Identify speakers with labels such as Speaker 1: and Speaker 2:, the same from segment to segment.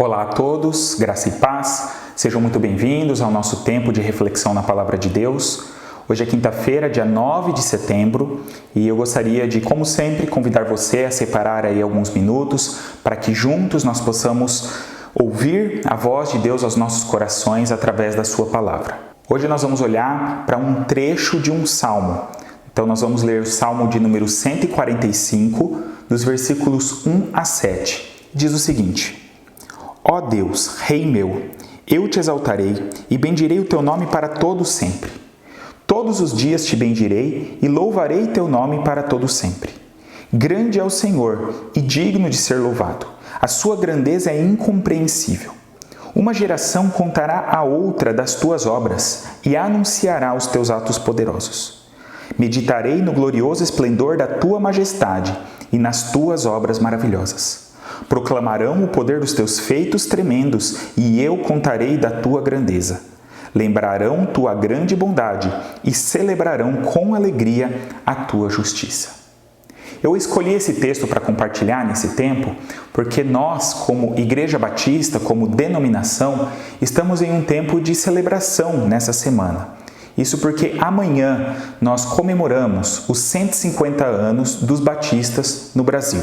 Speaker 1: Olá a todos, graça e paz, sejam muito bem-vindos ao nosso tempo de reflexão na Palavra de Deus. Hoje é quinta-feira, dia 9 de setembro, e eu gostaria de, como sempre, convidar você a separar aí alguns minutos para que juntos nós possamos ouvir a voz de Deus aos nossos corações através da sua palavra. Hoje nós vamos olhar para um trecho de um salmo. Então nós vamos ler o salmo de número 145, dos versículos 1 a 7. Diz o seguinte: Ó Deus, Rei meu, eu te exaltarei e bendirei o teu nome para todo sempre. Todos os dias te bendirei e louvarei teu nome para todo sempre. Grande é o Senhor e digno de ser louvado. A sua grandeza é incompreensível. Uma geração contará a outra das tuas obras e anunciará os teus atos poderosos. Meditarei no glorioso esplendor da tua majestade e nas tuas obras maravilhosas. Proclamarão o poder dos teus feitos tremendos, e eu contarei da tua grandeza. Lembrarão tua grande bondade e celebrarão com alegria a tua justiça. Eu escolhi esse texto para compartilhar nesse tempo porque nós, como Igreja Batista, como denominação, estamos em um tempo de celebração nessa semana. Isso porque amanhã nós comemoramos os 150 anos dos batistas no Brasil.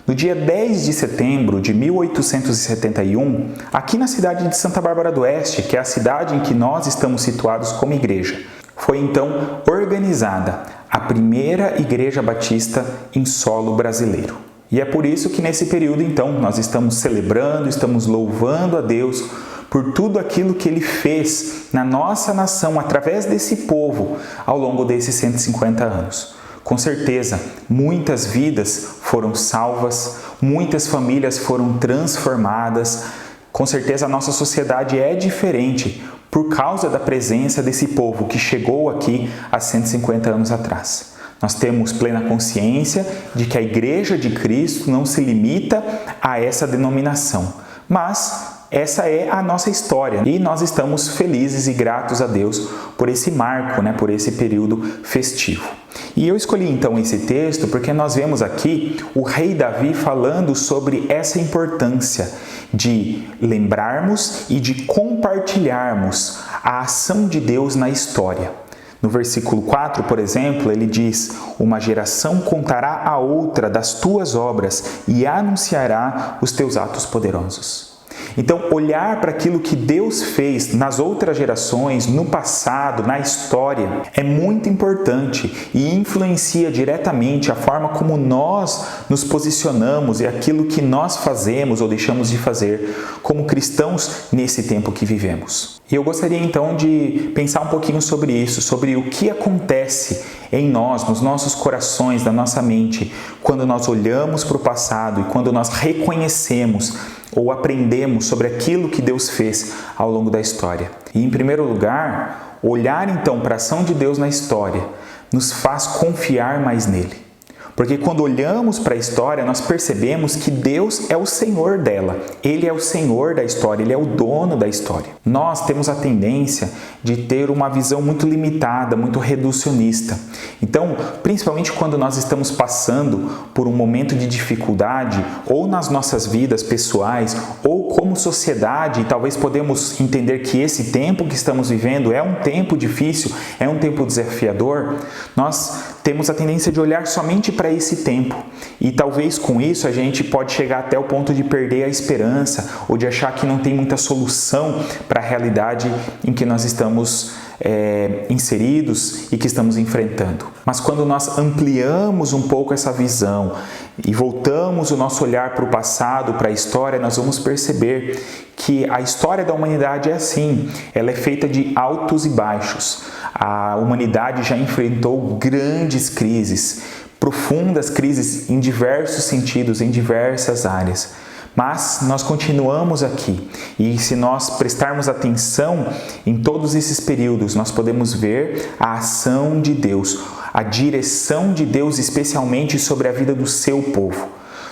Speaker 1: No dia 10 de setembro de 1871, aqui na cidade de Santa Bárbara do Oeste, que é a cidade em que nós estamos situados como igreja, foi então organizada a primeira igreja batista em solo brasileiro. E é por isso que nesse período, então, nós estamos celebrando, estamos louvando a Deus por tudo aquilo que Ele fez na nossa nação, através desse povo, ao longo desses 150 anos. Com certeza, muitas vidas foram salvas, muitas famílias foram transformadas. Com certeza, a nossa sociedade é diferente por causa da presença desse povo que chegou aqui há 150 anos atrás. Nós temos plena consciência de que a Igreja de Cristo não se limita a essa denominação, mas essa é a nossa história e nós estamos felizes e gratos a Deus por esse marco, por esse período festivo. E eu escolhi então esse texto porque nós vemos aqui o rei Davi falando sobre essa importância de lembrarmos e de compartilharmos a ação de Deus na história. No versículo 4, por exemplo, ele diz: Uma geração contará a outra das tuas obras e anunciará os teus atos poderosos. Então, olhar para aquilo que Deus fez nas outras gerações, no passado, na história, é muito importante e influencia diretamente a forma como nós nos posicionamos e aquilo que nós fazemos ou deixamos de fazer como cristãos nesse tempo que vivemos. E eu gostaria então de pensar um pouquinho sobre isso, sobre o que acontece em nós, nos nossos corações, na nossa mente, quando nós olhamos para o passado e quando nós reconhecemos ou aprendemos sobre aquilo que Deus fez ao longo da história. E, em primeiro lugar, olhar então para a ação de Deus na história nos faz confiar mais nele. Porque quando olhamos para a história, nós percebemos que Deus é o Senhor dela. Ele é o Senhor da história, Ele é o dono da história. Nós temos a tendência de ter uma visão muito limitada, muito reducionista. Então, principalmente quando nós estamos passando por um momento de dificuldade, ou nas nossas vidas pessoais, ou como sociedade, e talvez podemos entender que esse tempo que estamos vivendo é um tempo difícil, é um tempo desafiador, nós temos a tendência de olhar somente para esse tempo. E talvez com isso a gente pode chegar até o ponto de perder a esperança ou de achar que não tem muita solução para a realidade em que nós estamos inseridos e que estamos enfrentando. Mas quando nós ampliamos um pouco essa visão e voltamos o nosso olhar para o passado, para a história, nós vamos perceber que a história da humanidade é assim, ela é feita de altos e baixos. A humanidade já enfrentou grandes crises, profundas crises em diversos sentidos, em diversas áreas. Mas nós continuamos aqui e se nós prestarmos atenção em todos esses períodos, nós podemos ver a ação de Deus, a direção de Deus especialmente sobre a vida do seu povo.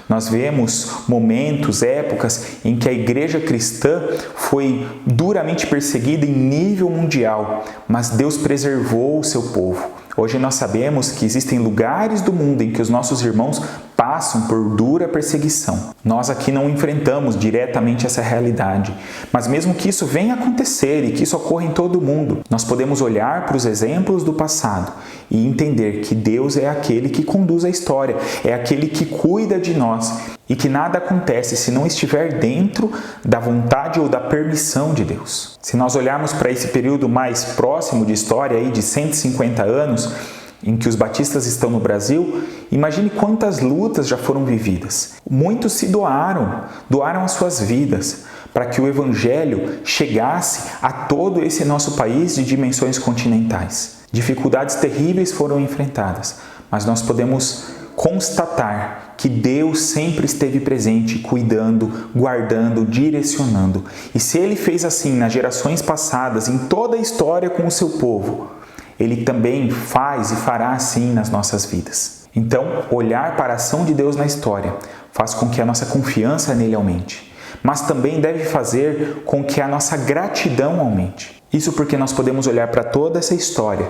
Speaker 1: Nós vemos momentos, épocas em que a igreja cristã foi duramente perseguida em nível mundial, mas Deus preservou o seu povo. Hoje nós sabemos que existem lugares do mundo em que os nossos irmãos passam passam por dura perseguição. Nós aqui não enfrentamos diretamente essa realidade, mas mesmo que isso venha acontecer e que isso ocorra em todo mundo, nós podemos olhar para os exemplos do passado e entender que Deus é aquele que conduz a história, é aquele que cuida de nós e que nada acontece se não estiver dentro da vontade ou da permissão de Deus. Se nós olharmos para esse período mais próximo de história, aí de 150 anos, em que os batistas estão no Brasil, imagine quantas lutas já foram vividas. Muitos se doaram as suas vidas para que o Evangelho chegasse a todo esse nosso país de dimensões continentais. Dificuldades terríveis foram enfrentadas, mas nós podemos constatar que Deus sempre esteve presente, cuidando, guardando, direcionando. E se Ele fez assim nas gerações passadas, em toda a história com o seu povo, Ele também faz e fará assim nas nossas vidas. Então, olhar para a ação de Deus na história faz com que a nossa confiança nele aumente, mas também deve fazer com que a nossa gratidão aumente. Isso porque nós podemos olhar para toda essa história,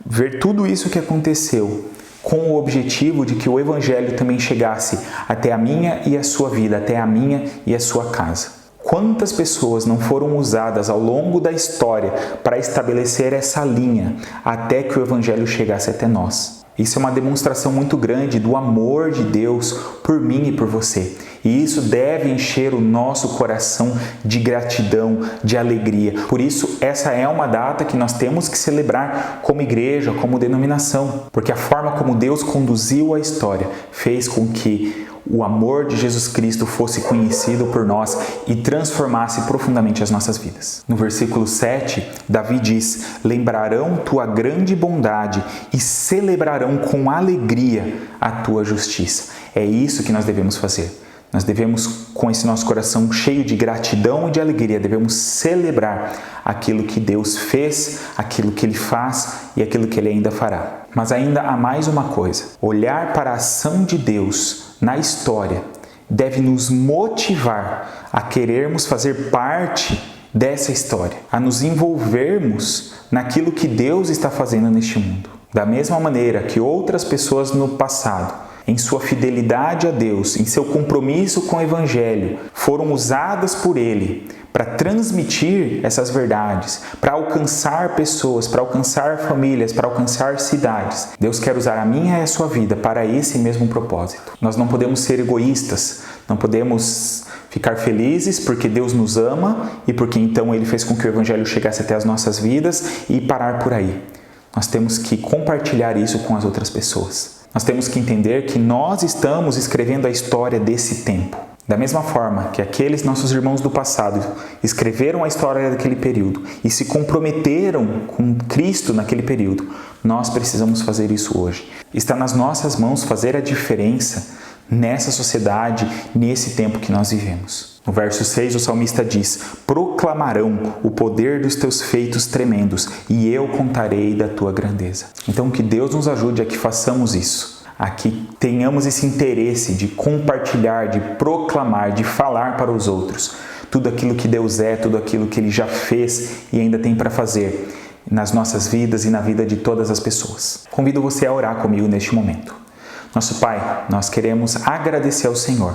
Speaker 1: ver tudo isso que aconteceu, com o objetivo de que o Evangelho também chegasse até a minha e a sua vida, até a minha e a sua casa. Quantas pessoas não foram usadas ao longo da história para estabelecer essa linha até que o Evangelho chegasse até nós? Isso é uma demonstração muito grande do amor de Deus por mim e por você. E isso deve encher o nosso coração de gratidão, de alegria. Por isso, essa é uma data que nós temos que celebrar como igreja, como denominação. Porque a forma como Deus conduziu a história fez com que o amor de Jesus Cristo fosse conhecido por nós e transformasse profundamente as nossas vidas. No versículo 7, Davi diz: lembrarão tua grande bondade e celebrarão com alegria a tua justiça. É isso que nós devemos fazer. Nós devemos, com esse nosso coração cheio de gratidão e de alegria, devemos celebrar aquilo que Deus fez, aquilo que Ele faz e aquilo que Ele ainda fará. Mas ainda há mais uma coisa. Olhar para a ação de Deus na história deve nos motivar a querermos fazer parte dessa história, a nos envolvermos naquilo que Deus está fazendo neste mundo. Da mesma maneira que outras pessoas no passado, em sua fidelidade a Deus, em seu compromisso com o Evangelho, foram usadas por Ele para transmitir essas verdades, para alcançar pessoas, para alcançar famílias, para alcançar cidades. Deus quer usar a minha e a sua vida para esse mesmo propósito. Nós não podemos ser egoístas, não podemos ficar felizes porque Deus nos ama e porque então Ele fez com que o Evangelho chegasse até as nossas vidas e parar por aí. Nós temos que compartilhar isso com as outras pessoas. Nós temos que entender que nós estamos escrevendo a história desse tempo. Da mesma forma que aqueles nossos irmãos do passado escreveram a história daquele período e se comprometeram com Cristo naquele período, nós precisamos fazer isso hoje. Está nas nossas mãos fazer a diferença nessa sociedade, nesse tempo que nós vivemos. No verso 6, o salmista diz: proclamarão o poder dos teus feitos tremendos e eu contarei da tua grandeza. Então que Deus nos ajude a que façamos isso, a que tenhamos esse interesse de compartilhar, de proclamar, de falar para os outros tudo aquilo que Deus é, tudo aquilo que Ele já fez e ainda tem para fazer nas nossas vidas e na vida de todas as pessoas. Convido você a orar comigo neste momento. Nosso Pai, nós queremos agradecer ao Senhor,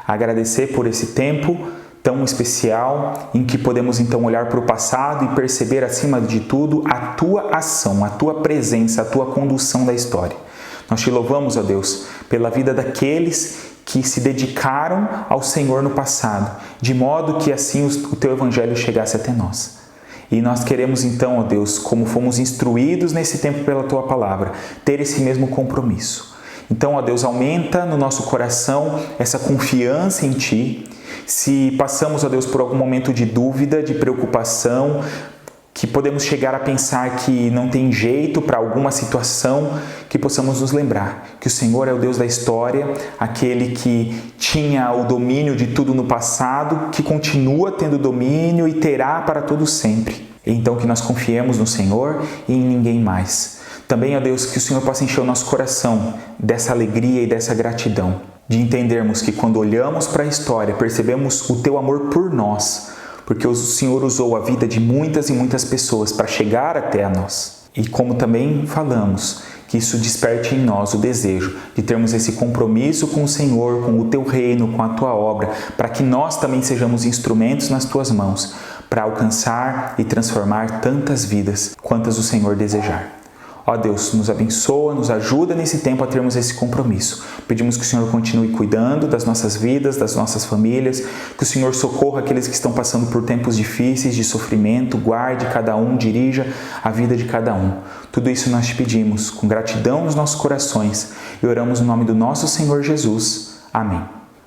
Speaker 1: agradecer por esse tempo tão especial em que podemos então olhar para o passado e perceber acima de tudo a Tua ação, a Tua presença, a Tua condução da história. Nós te louvamos, ó Deus, pela vida daqueles que se dedicaram ao Senhor no passado, de modo que assim o Teu Evangelho chegasse até nós. E nós queremos então, ó Deus, como fomos instruídos nesse tempo pela Tua Palavra, ter esse mesmo compromisso. Então, ó Deus, aumenta no nosso coração essa confiança em Ti. Se passamos, ó Deus, por algum momento de dúvida, de preocupação, que podemos chegar a pensar que não tem jeito para alguma situação, que possamos nos lembrar que o Senhor é o Deus da história, aquele que tinha o domínio de tudo no passado, que continua tendo domínio e terá para todo sempre. Então, que nós confiemos no Senhor e em ninguém mais. Também, ó Deus, que o Senhor possa encher o nosso coração dessa alegria e dessa gratidão, de entendermos que quando olhamos para a história, percebemos o Teu amor por nós, porque o Senhor usou a vida de muitas e muitas pessoas para chegar até a nós. E como também falamos, que isso desperte em nós o desejo de termos esse compromisso com o Senhor, com o Teu reino, com a Tua obra, para que nós também sejamos instrumentos nas Tuas mãos, para alcançar e transformar tantas vidas quantas o Senhor desejar. Ó Deus, nos abençoa, nos ajuda nesse tempo a termos esse compromisso. Pedimos que o Senhor continue cuidando das nossas vidas, das nossas famílias, que o Senhor socorra aqueles que estão passando por tempos difíceis de sofrimento, guarde cada um, dirija a vida de cada um. Tudo isso nós te pedimos com gratidão nos nossos corações e oramos no nome do nosso Senhor Jesus. Amém.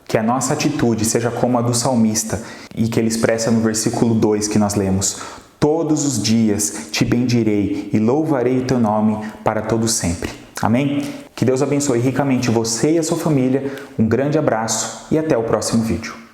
Speaker 1: Que a nossa atitude seja como a do salmista e que ele expressa no versículo 2 que nós lemos: todos os dias te bendirei e louvarei o teu nome para todo sempre. Amém? Que Deus abençoe ricamente você e a sua família. Um grande abraço e até o próximo vídeo.